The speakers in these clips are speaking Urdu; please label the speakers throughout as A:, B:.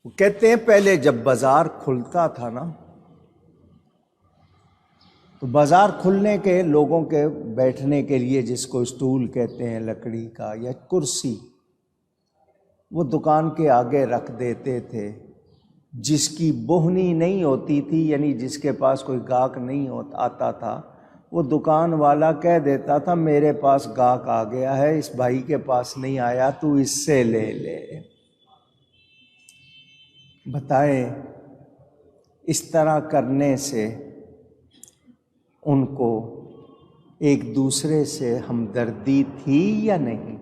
A: وہ کہتے ہیں پہلے جب بازار کھلتا تھا نا، تو بازار کھلنے کے لوگوں کے بیٹھنے کے لیے، جس کو اسٹول کہتے ہیں لکڑی کا یا کرسی، وہ دکان کے آگے رکھ دیتے تھے۔ جس کی بوہنی نہیں ہوتی تھی، یعنی جس کے پاس کوئی گاہک نہیں آتا تھا، وہ دکان والا کہہ دیتا تھا میرے پاس گاہک آ گیا ہے، اس بھائی کے پاس نہیں آیا، تو اس سے لے لے۔ بتائیں اس طرح کرنے سے ان کو ایک دوسرے سے ہمدردی تھی یا نہیں؟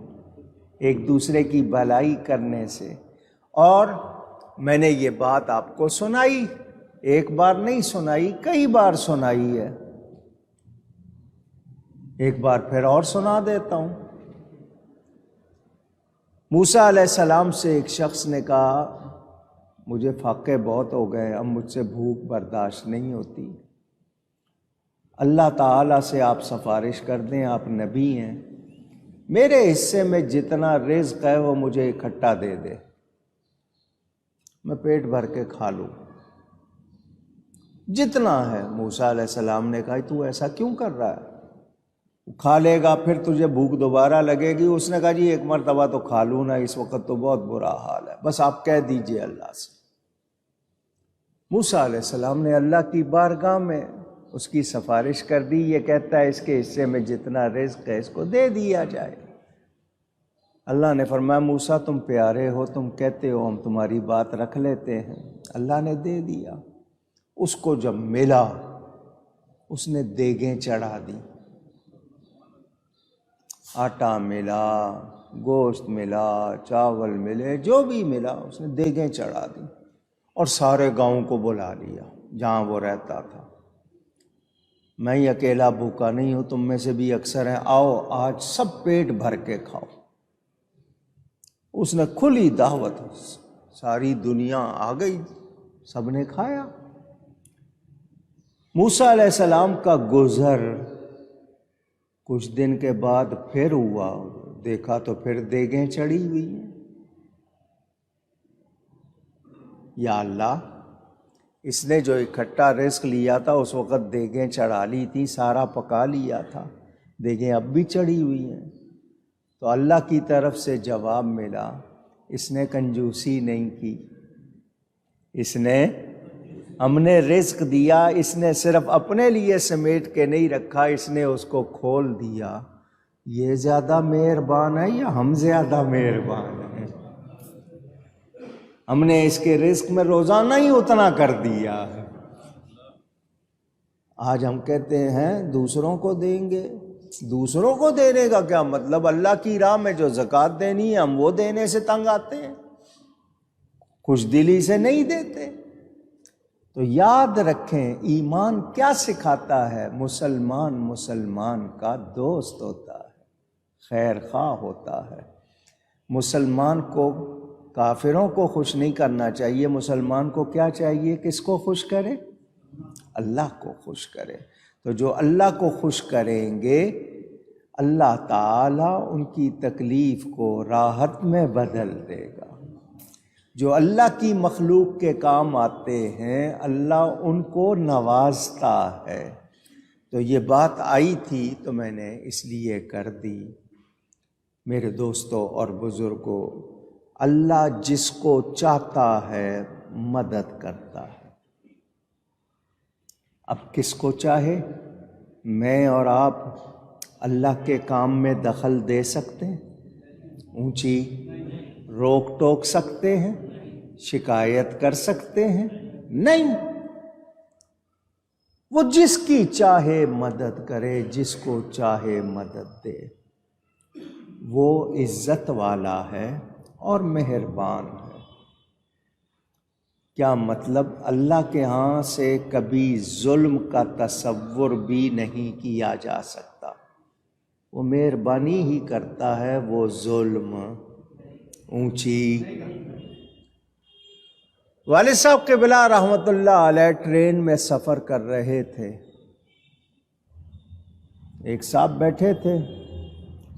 A: ایک دوسرے کی بھلائی کرنے سے۔ اور میں نے یہ بات آپ کو سنائی، ایک بار نہیں سنائی، کئی بار سنائی ہے، ایک بار پھر اور سنا دیتا ہوں۔ موسیٰ علیہ السلام سے ایک شخص نے کہا مجھے فاقے بہت ہو گئے، اب مجھ سے بھوک برداشت نہیں ہوتی، اللہ تعالیٰ سے آپ سفارش کر دیں، آپ نبی ہیں، میرے حصے میں جتنا رزق ہے وہ مجھے اکٹھا دے دے، میں پیٹ بھر کے کھا لوں جتنا ہے۔ موسیٰ علیہ السلام نے کہا تو ایسا کیوں کر رہا ہے؟ کھا لے گا پھر تجھے بھوک دوبارہ لگے گی۔ اس نے کہا جی ایک مرتبہ تو کھا لوں نا، اس وقت تو بہت برا حال ہے، بس آپ کہہ دیجئے اللہ سے۔ موسیٰ علیہ السلام نے اللہ کی بارگاہ میں اس کی سفارش کر دی، یہ کہتا ہے اس کے حصے میں جتنا رزق ہے اس کو دے دیا جائے۔ اللہ نے فرمایا موسیٰ تم پیارے ہو، تم کہتے ہو ہم تمہاری بات رکھ لیتے ہیں۔ اللہ نے دے دیا۔ اس کو جب ملا اس نے دیگیں چڑھا دی، آٹا ملا، گوشت ملا، چاول ملے، جو بھی ملا اس نے دیگیں چڑھا دی، اور سارے گاؤں کو بلا لیا جہاں وہ رہتا تھا۔ میں ہی اکیلا بھوکا نہیں ہوں، تم میں سے بھی اکثر ہیں، آؤ آج سب پیٹ بھر کے کھاؤ۔ اس نے کھلی دعوت، ساری دنیا آ گئی، سب نے کھایا۔ موسیٰ علیہ السلام کا گزر کچھ دن کے بعد پھر ہوا، دیکھا تو پھر دیگیں چڑھی ہوئی ہیں۔ یا اللہ، اس نے جو اکٹھا رزق لیا تھا اس وقت دیگیں چڑھا لی تھی، سارا پکا لیا تھا، دیگیں اب بھی چڑھی ہوئی ہیں۔ تو اللہ کی طرف سے جواب ملا، اس نے کنجوسی نہیں کی، اس نے ہم نے رزق دیا، اس نے صرف اپنے لیے سمیٹ کے نہیں رکھا، اس نے اس کو کھول دیا۔ یہ زیادہ مہربان ہے یا ہم زیادہ مہربان ہیں؟ ہم نے اس کے رزق میں روزانہ ہی اتنا کر دیا ہے۔ آج ہم کہتے ہیں دوسروں کو دیں گے، دوسروں کو دینے کا کیا مطلب؟ اللہ کی راہ میں جو زکوٰۃ دینی ہے ہم وہ دینے سے تنگ آتے ہیں، خوش دلی سے نہیں دیتے۔ تو یاد رکھیں ایمان کیا سکھاتا ہے؟ مسلمان کا دوست ہوتا ہے، خیر خواہ ہوتا ہے۔ مسلمان کو کافروں کو خوش نہیں کرنا چاہیے، مسلمان کو کیا چاہیے؟ کس کو خوش کرے؟ اللہ کو خوش کرے۔ تو جو اللہ کو خوش کریں گے اللہ تعالیٰ ان کی تکلیف کو راحت میں بدل دے گا۔ جو اللہ کی مخلوق کے کام آتے ہیں اللہ ان کو نوازتا ہے۔ تو یہ بات آئی تھی تو میں نے اس لیے کر دی۔ میرے دوستوں اور بزرگوں، اللہ جس کو چاہتا ہے مدد کرتا ہے۔ اب کس کو چاہے میں اور آپ اللہ کے کام میں دخل دے سکتے ہیں؟ اونچی روک ٹوک سکتے ہیں؟ شکایت کر سکتے ہیں؟ نہیں۔ وہ جس کی چاہے مدد کرے، جس کو چاہے مدد دے۔ وہ عزت والا ہے اور مہربان ہے۔ کیا مطلب؟ اللہ کے ہاں سے کبھی ظلم کا تصور بھی نہیں کیا جا سکتا۔ وہ مہربانی ہی کرتا ہے، وہ ظلم۔ اونچی والد صاحب قبلہ رحمۃ اللہ علیہ ٹرین میں سفر کر رہے تھے، ایک صاحب بیٹھے تھے،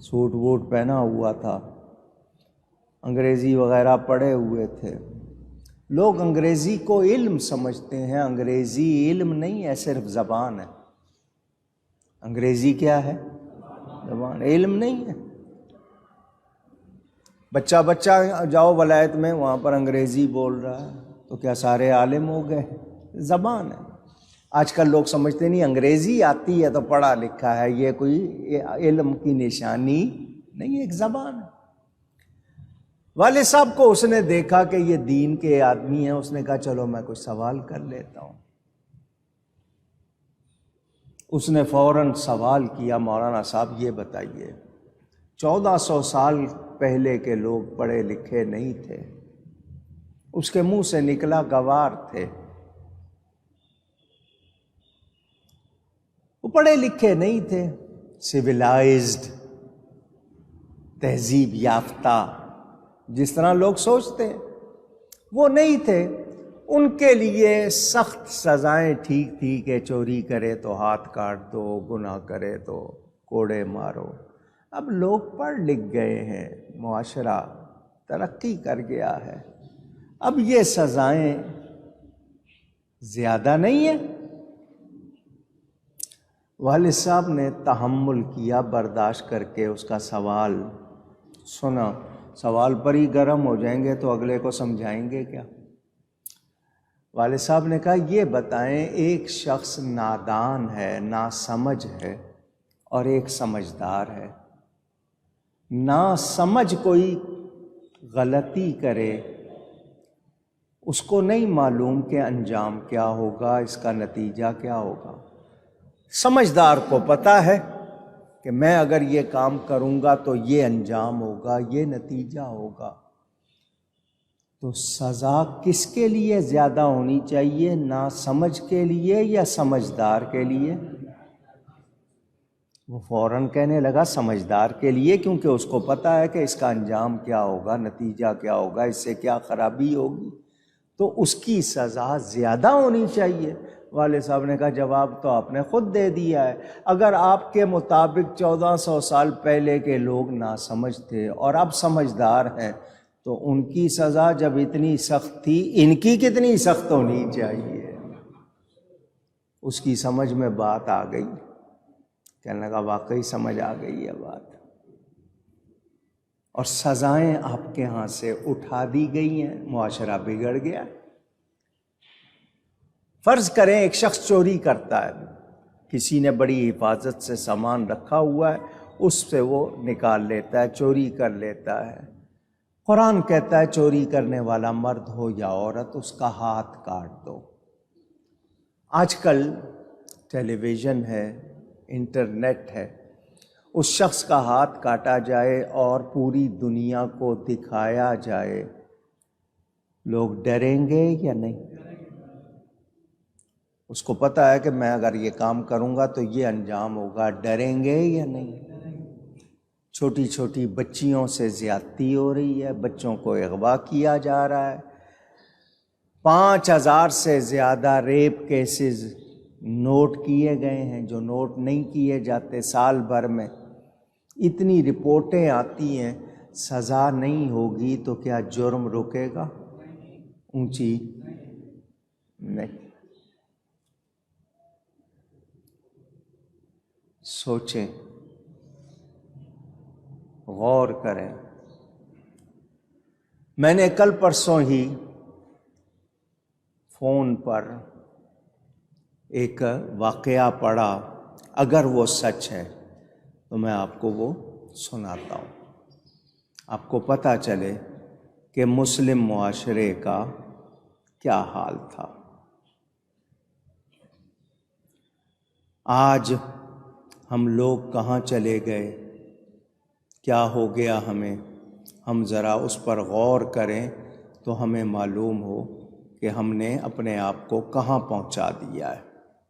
A: سوٹ ووٹ پہنا ہوا تھا، انگریزی وغیرہ پڑھے ہوئے تھے۔ لوگ انگریزی کو علم سمجھتے ہیں، انگریزی علم نہیں ہے، صرف زبان ہے۔ انگریزی کیا ہے؟ زبان، علم نہیں ہے۔ بچہ جاؤ ولایت میں، وہاں پر انگریزی بول رہا ہے تو کیا سارے عالم ہو گئے؟ زبان ہے۔ آج کل لوگ سمجھتے نہیں انگریزی آتی ہے تو پڑھا لکھا ہے، یہ کوئی علم کی نشانی نہیں، ایک زبان ہے۔ والد صاحب کو اس نے دیکھا کہ یہ دین کے آدمی ہیں، اس نے کہا چلو میں کچھ سوال کر لیتا ہوں۔ اس نے فوراً سوال کیا، مولانا صاحب یہ بتائیے 1400 سال پہلے کے لوگ پڑھے لکھے نہیں تھے، اس کے منہ سے نکلا گوار تھے، وہ پڑھے لکھے نہیں تھے، سویلائزڈ، تہذیب یافتہ جس طرح لوگ سوچتے ہیں وہ نہیں تھے۔ ان کے لیے سخت سزائیں ٹھیک تھی کہ چوری کرے تو ہاتھ کاٹ دو، گناہ کرے تو کوڑے مارو۔ اب لوگ پڑھ لکھ گئے ہیں، معاشرہ ترقی کر گیا ہے، اب یہ سزائیں زیادہ نہیں ہیں۔ والد صاحب نے تحمل کیا، برداشت کر کے اس کا سوال سنا۔ سوال پر ہی گرم ہو جائیں گے تو اگلے کو سمجھائیں گے کیا؟ والد صاحب نے کہا یہ بتائیں، ایک شخص نادان ہے، ناسمجھ ہے، اور ایک سمجھدار ہے۔ ناسمجھ کوئی غلطی کرے، اس کو نہیں معلوم کہ انجام کیا ہوگا، اس کا نتیجہ کیا ہوگا۔ سمجھدار کو پتہ ہے کہ میں اگر یہ کام کروں گا تو یہ انجام ہوگا، یہ نتیجہ ہوگا۔ تو سزا کس کے لیے زیادہ ہونی چاہیے، ناسمجھ کے لیے یا سمجھدار کے لیے؟ وہ فوراً کہنے لگا سمجھدار کے لیے، کیونکہ اس کو پتہ ہے کہ اس کا انجام کیا ہوگا، نتیجہ کیا ہوگا، اس سے کیا خرابی ہوگی، تو اس کی سزا زیادہ ہونی چاہیے۔ والد صاحب نے کہا جواب تو آپ نے خود دے دیا ہے، اگر آپ کے مطابق 1400 سال پہلے کے لوگ ناسمجھ تھے اور اب سمجھدار ہیں تو ان کی سزا جب اتنی سخت تھی، ان کی کتنی سخت ہونی چاہیے۔ اس کی سمجھ میں بات آ گئی، کہنے لگا واقعی سمجھ آ گئی ہے بات، اور سزائیں آپ کے ہاں سے اٹھا دی گئی ہیں، معاشرہ بگڑ گیا۔ فرض کریں ایک شخص چوری کرتا ہے، کسی نے بڑی حفاظت سے سامان رکھا ہوا ہے، اس سے وہ نکال لیتا ہے، چوری کر لیتا ہے۔ قرآن کہتا ہے چوری کرنے والا مرد ہو یا عورت، اس کا ہاتھ کاٹ دو۔ آج کل ٹیلی ویژن ہے، انٹرنیٹ ہے، اس شخص کا ہاتھ کاٹا جائے اور پوری دنیا کو دکھایا جائے، لوگ ڈریں گے یا نہیں؟ اس کو پتہ ہے کہ میں اگر یہ کام کروں گا تو یہ انجام ہوگا، ڈریں گے یا نہیں؟ چھوٹی چھوٹی بچیوں سے زیادتی ہو رہی ہے، بچوں کو اغوا کیا جا رہا ہے، 5000 سے زیادہ ریپ کیسز نوٹ کیے گئے ہیں جو نوٹ نہیں کیے جاتے سال بھر میں۔ اتنی رپورٹیں آتی ہیں، سزا نہیں ہوگی تو کیا جرم رکے گا؟ اونچی نہیں۔ سوچیں، غور کریں۔ میں نے کل پرسوں ہی فون پر ایک واقعہ پڑھا، اگر وہ سچ ہے تو میں آپ کو وہ سناتا ہوں، آپ کو پتہ چلے کہ مسلم معاشرے کا کیا حال تھا۔ آج ہم لوگ کہاں چلے گئے، کیا ہو گیا ہمیں، ہم ذرا اس پر غور کریں تو ہمیں معلوم ہو کہ ہم نے اپنے آپ کو کہاں پہنچا دیا ہے۔